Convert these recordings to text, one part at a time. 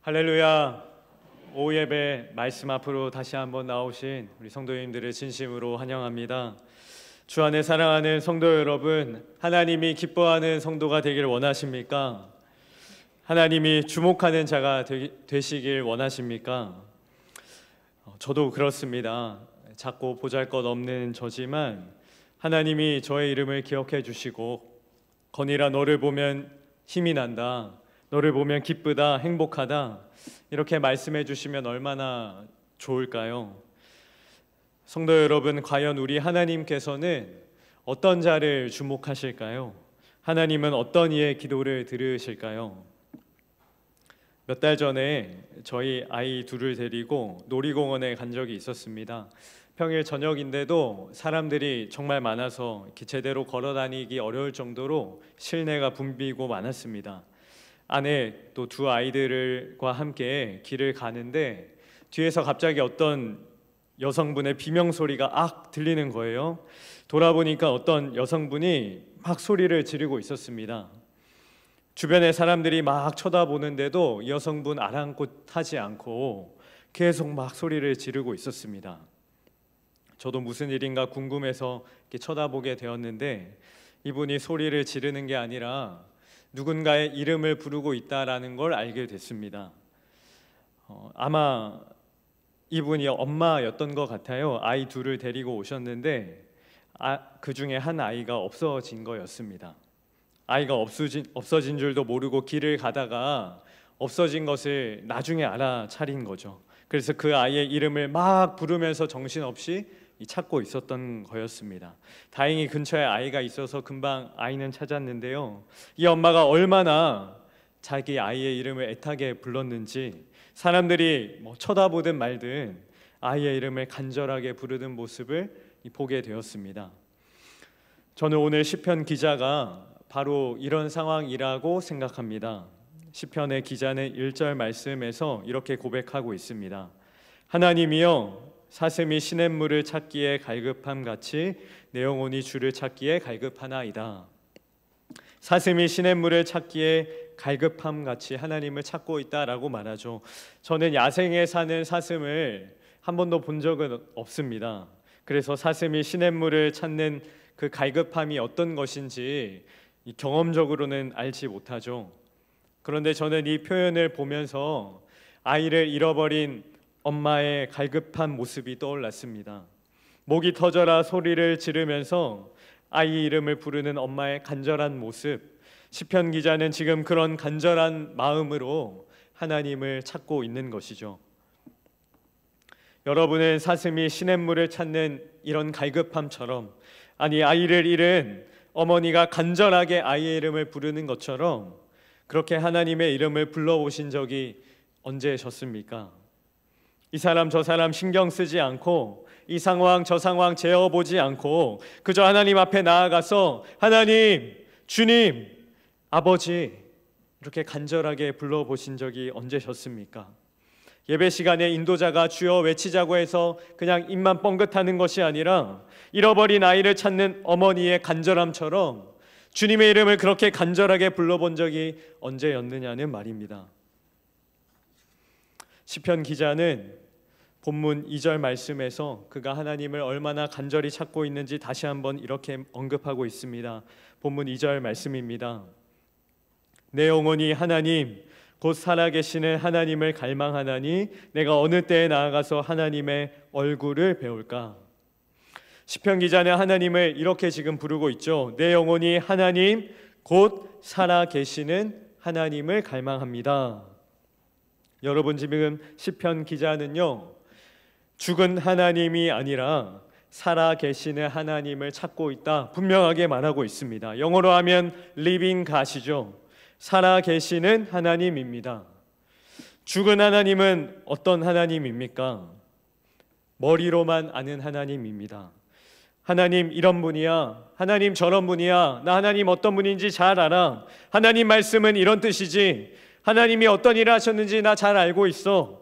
할렐루야. 오후 예배 말씀 앞으로 다시 한번 나오신 우리 성도님들을 진심으로 환영합니다. 주 안에 사랑하는 성도 여러분, 하나님이 기뻐하는 성도가 되길 원하십니까? 하나님이 주목하는 자가 되시길 원하십니까? 저도 그렇습니다. 작고 보잘것없는 저지만 하나님이 저의 이름을 기억해 주시고, 건이라 너를 보면 힘이 난다, 너를 보면 기쁘다, 행복하다, 이렇게 말씀해 주시면 얼마나 좋을까요? 성도 여러분, 과연 우리 하나님께서는 어떤 자를 주목하실까요? 하나님은 어떤 이의 기도를 들으실까요? 몇 달 전에 저희 아이 둘을 데리고 놀이공원에 간 적이 있었습니다. 평일 저녁인데도 사람들이 정말 많아서 이렇게 제대로 걸어 다니기 어려울 정도로 실내가 붐비고 많았습니다. 아내 또 두 아이들과 함께 길을 가는데 뒤에서 갑자기 어떤 여성분의 비명소리가 악 들리는 거예요. 돌아보니까 어떤 여성분이 막 소리를 지르고 있었습니다. 주변의 사람들이 막 쳐다보는데도 여성분 아랑곳하지 않고 계속 막 소리를 지르고 있었습니다. 저도 무슨 일인가 궁금해서 이렇게 쳐다보게 되었는데, 이분이 소리를 지르는 게 아니라 누군가의 이름을 부르고 있다라는 걸 알게 됐습니다. 아마 이분이 엄마였던 것 같아요. 아이 둘을 데리고 오셨는데 그 중에 한 아이가 없어진 거였습니다. 아이가 없어진 줄도 모르고 길을 가다가 없어진 것을 나중에 알아차린 거죠. 그래서 그 아이의 이름을 막 부르면서 정신없이 찾고 있었던 거였습니다. 다행히 근처에 아이가 있어서 금방 아이는 찾았는데요, 이 엄마가 얼마나 자기 아이의 이름을 애타게 불렀는지 사람들이 쳐다보든 말든 아이의 이름을 간절하게 부르는 모습을 보게 되었습니다. 저는 오늘 시편 기자가 바로 이런 상황이라고 생각합니다. 시편의 기자는 1절 말씀에서 이렇게 고백하고 있습니다. 하나님이여, 사슴이 시냇물을 찾기에 갈급함 같이 내 영혼이 주를 찾기에 갈급하나이다. 사슴이 시냇물을 찾기에 갈급함 같이 하나님을 찾고 있다라고 말하죠. 저는 야생에 사는 사슴을 한 번도 본 적은 없습니다. 그래서 사슴이 시냇물을 찾는 그 갈급함이 어떤 것인지 경험적으로는 알지 못하죠. 그런데 저는 이 표현을 보면서 아이를 잃어버린 엄마의 갈급한 모습이 떠올랐습니다. 목이 터져라 소리를 지르면서 아이 이름을 부르는 엄마의 간절한 모습, 시편 기자는 지금 그런 간절한 마음으로 하나님을 찾고 있는 것이죠. 여러분은 사슴이 시냇물을 찾는 이런 갈급함처럼, 아니 아이를 잃은 어머니가 간절하게 아이의 이름을 부르는 것처럼 그렇게 하나님의 이름을 불러보신 적이 언제셨습니까? 이 사람 저 사람 신경 쓰지 않고, 이 상황 저 상황 재어보지 않고 그저 하나님 앞에 나아가서 하나님, 주님, 아버지 이렇게 간절하게 불러보신 적이 언제셨습니까? 예배 시간에 인도자가 주여 외치자고 해서 그냥 입만 뻥긋하는 것이 아니라 잃어버린 아이를 찾는 어머니의 간절함처럼 주님의 이름을 그렇게 간절하게 불러본 적이 언제였느냐는 말입니다. 시편 기자는 본문 2절 말씀에서 그가 하나님을 얼마나 간절히 찾고 있는지 다시 한번 이렇게 언급하고 있습니다. 본문 2절 말씀입니다. 내 영혼이 하나님 곧 살아계시는 하나님을 갈망하나니 내가 어느 때에 나아가서 하나님의 얼굴을 배울까? 시편 기자는 하나님을 이렇게 지금 부르고 있죠. 내 영혼이 하나님 곧 살아계시는 하나님을 갈망합니다. 여러분, 지금 시편 기자는요, 죽은 하나님이 아니라 살아계시는 하나님을 찾고 있다 분명하게 말하고 있습니다. 영어로 하면 living God이죠. 살아계시는 하나님입니다. 죽은 하나님은 어떤 하나님입니까? 머리로만 아는 하나님입니다. 하나님 이런 분이야, 하나님 저런 분이야, 나 하나님 어떤 분인지 잘 알아, 하나님 말씀은 이런 뜻이지, 하나님이 어떤 일을 하셨는지 나 잘 알고 있어.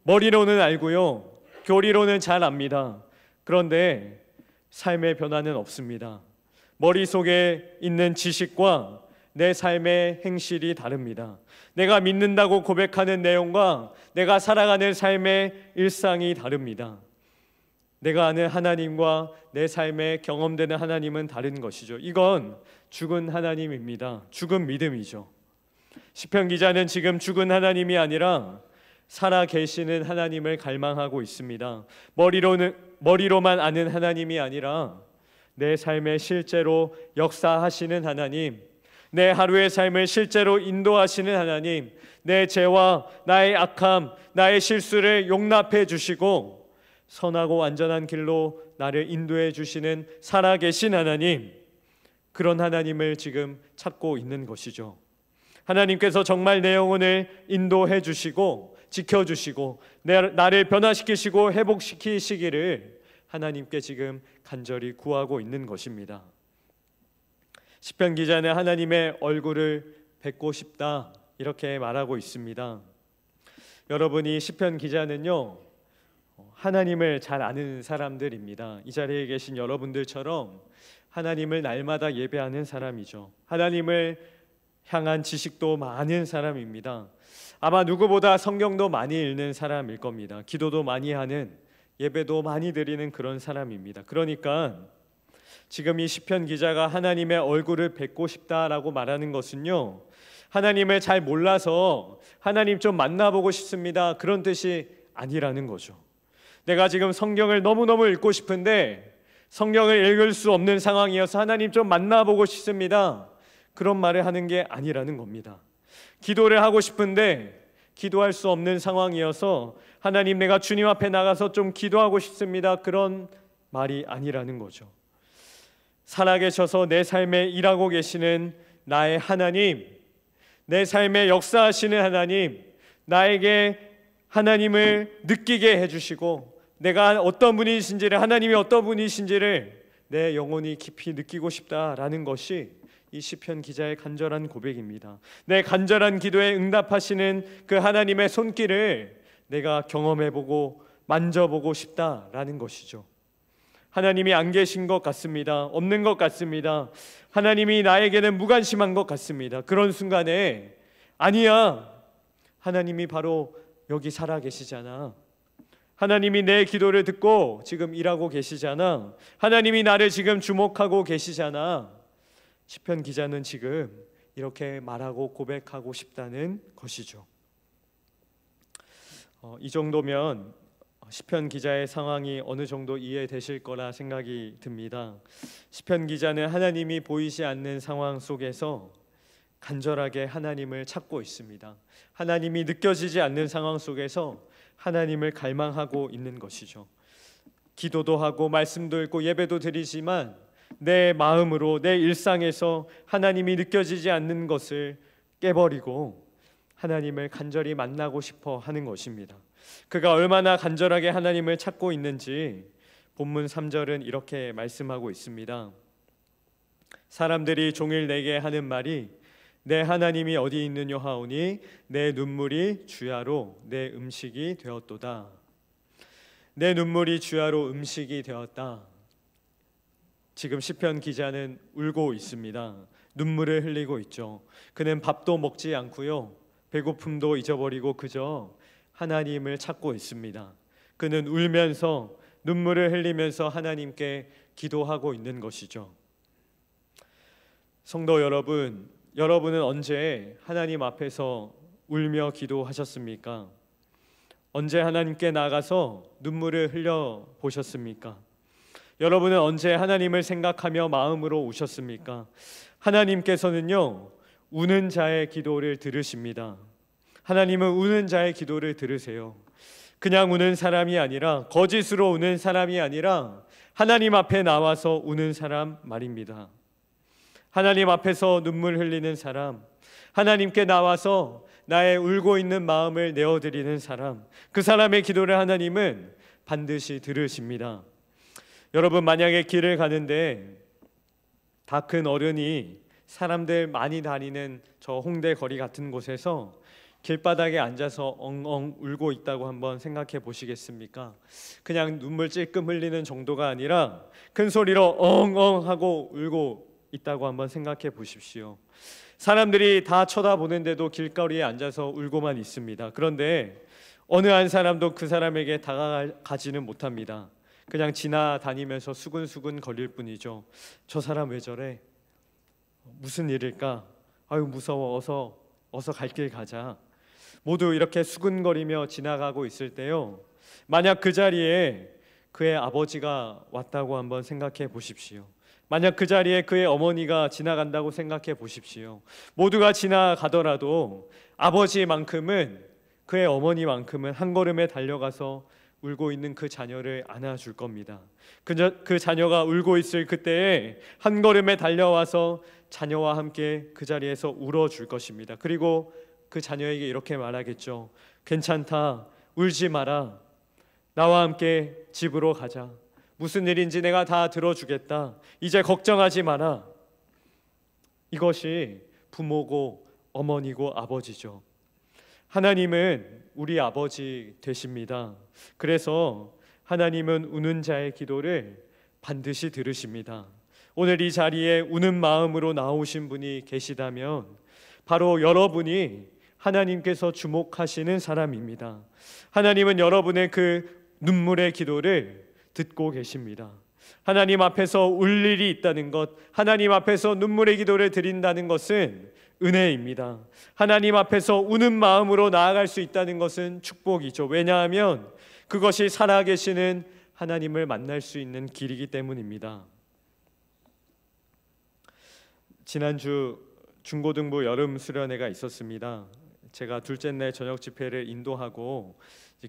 머리로는 알고요, 교리로는 잘 압니다. 그런데 삶의 변화는 없습니다. 머릿속에 있는 지식과 내 삶의 행실이 다릅니다. 내가 믿는다고 고백하는 내용과 내가 살아가는 삶의 일상이 다릅니다. 내가 아는 하나님과 내 삶에 경험되는 하나님은 다른 것이죠. 이건 죽은 하나님입니다. 죽은 믿음이죠. 시편 기자는 지금 죽은 하나님이 아니라 살아 계시는 하나님을 갈망하고 있습니다. 머리로만 아는 하나님이 아니라 내 삶에 실제로 역사하시는 하나님, 내 하루의 삶을 실제로 인도하시는 하나님, 내 죄와 나의 악함, 나의 실수를 용납해 주시고 선하고 안전한 길로 나를 인도해 주시는 살아계신 하나님, 그런 하나님을 지금 찾고 있는 것이죠. 하나님께서 정말 내 영혼을 인도해 주시고 지켜주시고 나를 변화시키시고 회복시키시기를 하나님께 지금 간절히 구하고 있는 것입니다. 시편 기자는 하나님의 얼굴을 뵙고 싶다 이렇게 말하고 있습니다. 여러분이 시편 기자는요, 하나님을 잘 아는 사람들입니다. 이 자리에 계신 여러분들처럼 하나님을 날마다 예배하는 사람이죠. 하나님을 향한 지식도 많은 사람입니다. 아마 누구보다 성경도 많이 읽는 사람일 겁니다. 기도도 많이 하는, 예배도 많이 드리는 그런 사람입니다. 그러니까 지금 이 시편 기자가 하나님의 얼굴을 뵙고 싶다라고 말하는 것은요, 하나님을 잘 몰라서 하나님 좀 만나보고 싶습니다, 그런 뜻이 아니라는 거죠. 내가 지금 성경을 너무너무 읽고 싶은데 성경을 읽을 수 없는 상황이어서 하나님 좀 만나보고 싶습니다, 그런 말을 하는 게 아니라는 겁니다. 기도를 하고 싶은데 기도할 수 없는 상황이어서 하나님, 내가 주님 앞에 나가서 좀 기도하고 싶습니다, 그런 말이 아니라는 거죠. 살아계셔서 내 삶에 일하고 계시는 나의 하나님, 내 삶에 역사하시는 하나님, 나에게 하나님을 느끼게 해주시고 내가 어떤 분이신지를, 하나님이 어떤 분이신지를 내 영혼이 깊이 느끼고 싶다라는 것이 이 시편 기자의 간절한 고백입니다. 내 간절한 기도에 응답하시는 그 하나님의 손길을 내가 경험해보고 만져보고 싶다라는 것이죠. 하나님이 안 계신 것 같습니다. 없는 것 같습니다. 하나님이 나에게는 무관심한 것 같습니다. 그런 순간에 아니야, 하나님이 바로 여기 살아 계시잖아. 하나님이 내 기도를 듣고 지금 일하고 계시잖아. 하나님이 나를 지금 주목하고 계시잖아. 시편 기자는 지금 이렇게 말하고 고백하고 싶다는 것이죠. 이 정도면 시편 기자의 상황이 어느 정도 이해되실 거라 생각이 듭니다. 시편 기자는 하나님이 보이지 않는 상황 속에서 간절하게 하나님을 찾고 있습니다. 하나님이 느껴지지 않는 상황 속에서 하나님을 갈망하고 있는 것이죠. 기도도 하고 말씀도 읽고 예배도 드리지만 내 마음으로, 내 일상에서 하나님이 느껴지지 않는 것을 깨버리고 하나님을 간절히 만나고 싶어 하는 것입니다. 그가 얼마나 간절하게 하나님을 찾고 있는지 본문 3절은 이렇게 말씀하고 있습니다. 사람들이 종일 내게 하는 말이 내 하나님이 어디 있느냐 하오니 내 눈물이 주야로 내 음식이 되었도다. 내 눈물이 주야로 음식이 되었다. 지금 시편 기자는 울고 있습니다. 눈물을 흘리고 있죠. 그는 밥도 먹지 않고요, 배고픔도 잊어버리고 그저 하나님을 찾고 있습니다. 그는 울면서 눈물을 흘리면서 하나님께 기도하고 있는 것이죠. 성도 여러분, 여러분은 언제 하나님 앞에서 울며 기도하셨습니까? 언제 하나님께 나가서 눈물을 흘려 보셨습니까? 여러분은 언제 하나님을 생각하며 마음으로 우셨습니까? 하나님께서는요, 우는 자의 기도를 들으십니다. 하나님은 우는 자의 기도를 들으세요. 그냥 우는 사람이 아니라, 거짓으로 우는 사람이 아니라 하나님 앞에 나와서 우는 사람 말입니다. 하나님 앞에서 눈물 흘리는 사람, 하나님께 나와서 나의 울고 있는 마음을 내어드리는 사람, 그 사람의 기도를 하나님은 반드시 들으십니다. 여러분, 만약에 길을 가는데 다 큰 어른이 사람들 많이 다니는 저 홍대 거리 같은 곳에서 길바닥에 앉아서 엉엉 울고 있다고 한번 생각해 보시겠습니까? 그냥 눈물 찔끔 흘리는 정도가 아니라 큰 소리로 엉엉 하고 울고 있다고 한번 생각해 보십시오. 사람들이 다 쳐다보는데도 길거리에 앉아서 울고만 있습니다. 그런데 어느 한 사람도 그 사람에게 다가가지는 못합니다. 그냥 지나다니면서 수근수근 거릴 뿐이죠. 저 사람 왜 저래? 무슨 일일까? 아유 무서워. 어서 갈 길 가자. 모두 이렇게 수근거리며 지나가고 있을 때요, 만약 그 자리에 그의 아버지가 왔다고 한번 생각해 보십시오. 만약 그 자리에 그의 어머니가 지나간다고 생각해 보십시오. 모두가 지나가더라도 아버지만큼은, 그의 어머니만큼은 한 걸음에 달려가서 울고 있는 그 자녀를 안아줄 겁니다. 그 자녀가 울고 있을 그때에 한 걸음에 달려와서 자녀와 함께 그 자리에서 울어줄 것입니다. 그리고 그 자녀에게 이렇게 말하겠죠. 괜찮다, 울지 마라. 나와 함께 집으로 가자. 무슨 일인지 내가 다 들어주겠다. 이제 걱정하지 마라. 이것이 부모고 어머니고 아버지죠. 하나님은 우리 아버지 되십니다. 그래서 하나님은 우는 자의 기도를 반드시 들으십니다. 오늘 이 자리에 우는 마음으로 나오신 분이 계시다면 바로 여러분이 하나님께서 주목하시는 사람입니다. 하나님은 여러분의 그 눈물의 기도를 듣고 계십니다. 하나님 앞에서 울 일이 있다는 것, 하나님 앞에서 눈물의 기도를 드린다는 것은 은혜입니다. 하나님 앞에서 우는 마음으로 나아갈 수 있다는 것은 축복이죠. 왜냐하면 그것이 살아계시는 하나님을 만날 수 있는 길이기 때문입니다. 지난주 중고등부 여름 수련회가 있었습니다. 제가 둘째 날 저녁 집회를 인도하고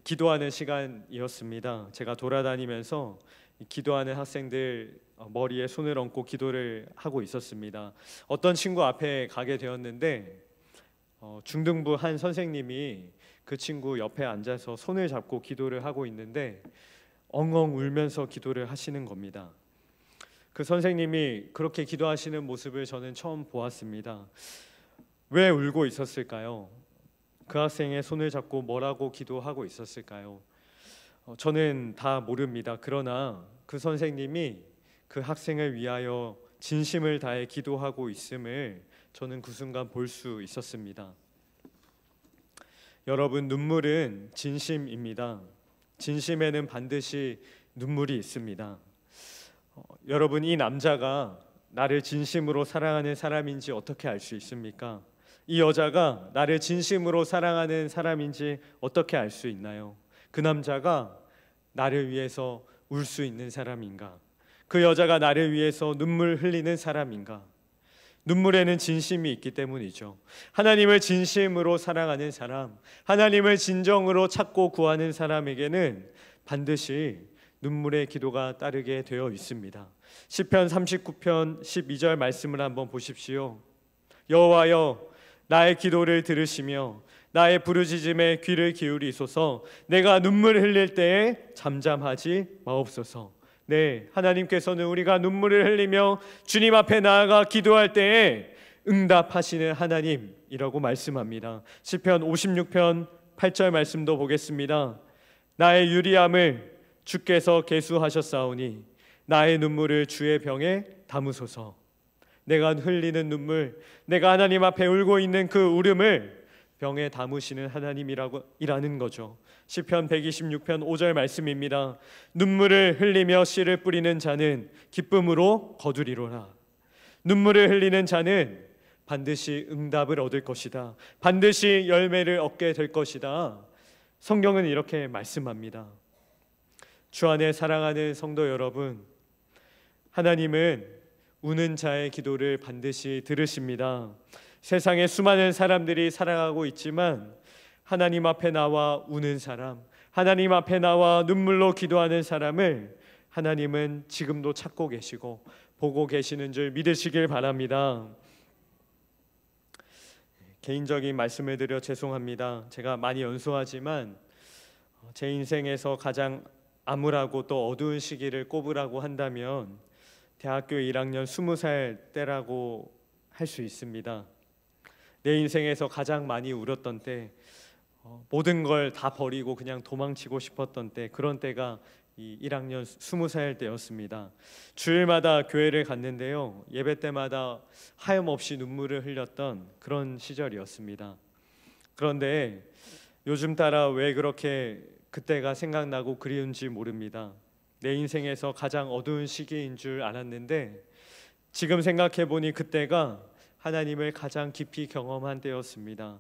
기도하는 시간이었습니다. 제가 돌아다니면서 기도하는 학생들 머리에 손을 얹고 기도를 하고 있었습니다. 어떤 친구 앞에 가게 되었는데 중등부 한 선생님이 그 친구 옆에 앉아서 손을 잡고 기도를 하고 있는데 엉엉 울면서 기도를 하시는 겁니다. 그 선생님이 그렇게 기도하시는 모습을 저는 처음 보았습니다. 왜 울고 있었을까요? 그 학생의 손을 잡고 뭐라고 기도하고 있었을까요? 저는 다 모릅니다. 그러나 그 선생님이 그 학생을 위하여 진심을 다해 기도하고 있음을 저는 그 순간 볼 수 있었습니다. 여러분, 눈물은 진심입니다. 진심에는 반드시 눈물이 있습니다. 여러분, 이 남자가 나를 진심으로 사랑하는 사람인지 어떻게 알 수 있습니까? 이 여자가 나를 진심으로 사랑하는 사람인지 어떻게 알 수 있나요? 그 남자가 나를 위해서 울 수 있는 사람인가? 그 여자가 나를 위해서 눈물 흘리는 사람인가? 눈물에는 진심이 있기 때문이죠. 하나님을 진심으로 사랑하는 사람, 하나님을 진정으로 찾고 구하는 사람에게는 반드시 눈물의 기도가 따르게 되어 있습니다. 시편 39편 12절 말씀을 한번 보십시오. 여호와여, 나의 기도를 들으시며 나의 부르짖음에 귀를 기울이소서. 내가 눈물 흘릴 때에 잠잠하지 마옵소서. 네, 하나님께서는 우리가 눈물을 흘리며 주님 앞에 나아가 기도할 때에 응답하시는 하나님이라고 말씀합니다. 시편 56편 8절 말씀도 보겠습니다. 나의 유리함을 주께서 계수하셨사오니 나의 눈물을 주의 병에 담으소서. 내가 흘리는 눈물, 내가 하나님 앞에 울고 있는 그 울음을 병에 담으시는 하나님이라는 거죠. 시편 126편 5절 말씀입니다. 눈물을 흘리며 씨를 뿌리는 자는 기쁨으로 거두리로라. 눈물을 흘리는 자는 반드시 응답을 얻을 것이다. 반드시 열매를 얻게 될 것이다. 성경은 이렇게 말씀합니다. 주 안에 사랑하는 성도 여러분, 하나님은 우는 자의 기도를 반드시 들으십니다. 세상에 수많은 사람들이 살아가고 있지만 하나님 앞에 나와 우는 사람, 하나님 앞에 나와 눈물로 기도하는 사람을 하나님은 지금도 찾고 계시고 보고 계시는 줄 믿으시길 바랍니다. 개인적인 말씀을 드려 죄송합니다. 제가 많이 연소하지만 제 인생에서 가장 암울하고 또 어두운 시기를 꼽으라고 한다면 대학교 1학년 20살 때라고 할 수 있습니다. 내 인생에서 가장 많이 울었던 때, 모든 걸 다 버리고 그냥 도망치고 싶었던 때, 그런 때가 이 1학년 20살 때였습니다. 주일마다 교회를 갔는데요. 예배 때마다 하염없이 눈물을 흘렸던 그런 시절이었습니다. 그런데 요즘 따라 왜 그렇게 그때가 생각나고 그리운지 모릅니다. 내 인생에서 가장 어두운 시기인 줄 알았는데 지금 생각해 보니 그때가 하나님을 가장 깊이 경험한 때였습니다.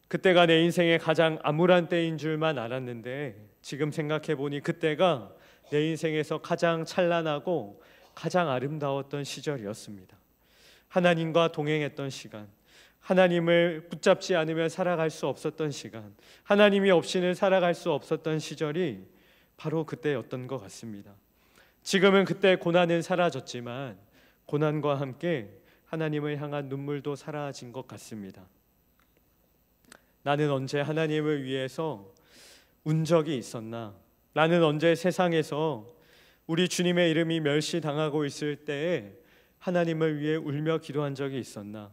그때가 내 인생의 가장 암울한 때인 줄만 알았는데 지금 생각해 보니 그때가 내 인생에서 가장 찬란하고 가장 아름다웠던 시절이었습니다. 하나님과 동행했던 시간, 하나님을 붙잡지 않으면 살아갈 수 없었던 시간, 하나님이 없이는 살아갈 수 없었던 시절이 바로 그때였던 것 같습니다. 지금은 그때 고난은 사라졌지만 고난과 함께 하나님을 향한 눈물도 사라진 것 같습니다. 나는 언제 하나님을 위해서 운 적이 있었나? 나는 언제 세상에서 우리 주님의 이름이 멸시당하고 있을 때에 하나님을 위해 울며 기도한 적이 있었나?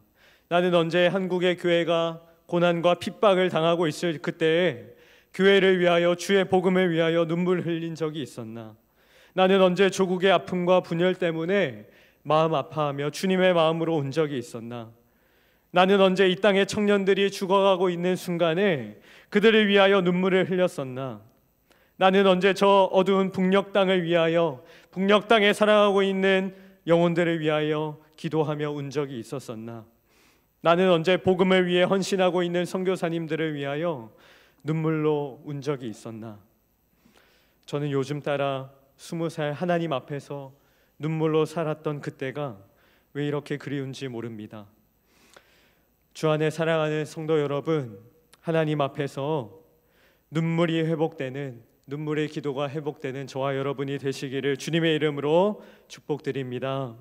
나는 언제 한국의 교회가 고난과 핍박을 당하고 있을 그때에 교회를 위하여 주의 복음을 위하여 눈물 흘린 적이 있었나? 나는 언제 조국의 아픔과 분열 때문에 마음 아파하며 주님의 마음으로 온 적이 있었나? 나는 언제 이 땅의 청년들이 죽어가고 있는 순간에 그들을 위하여 눈물을 흘렸었나? 나는 언제 저 어두운 북녘 땅을 위하여 북녘 땅에 살아가고 있는 영혼들을 위하여 기도하며 운 적이 있었었나? 나는 언제 복음을 위해 헌신하고 있는 선교사님들을 위하여 눈물로 운 적이 있었나? 저는 요즘 따라 20살 하나님 앞에서 눈물로 살았던 그때가 왜 이렇게 그리운지 모릅니다. 주 안에 사랑하는 성도 여러분, 하나님 앞에서 눈물이 회복되는, 눈물의 기도가 회복되는 저와 여러분이 되시기를 주님의 이름으로 축복드립니다.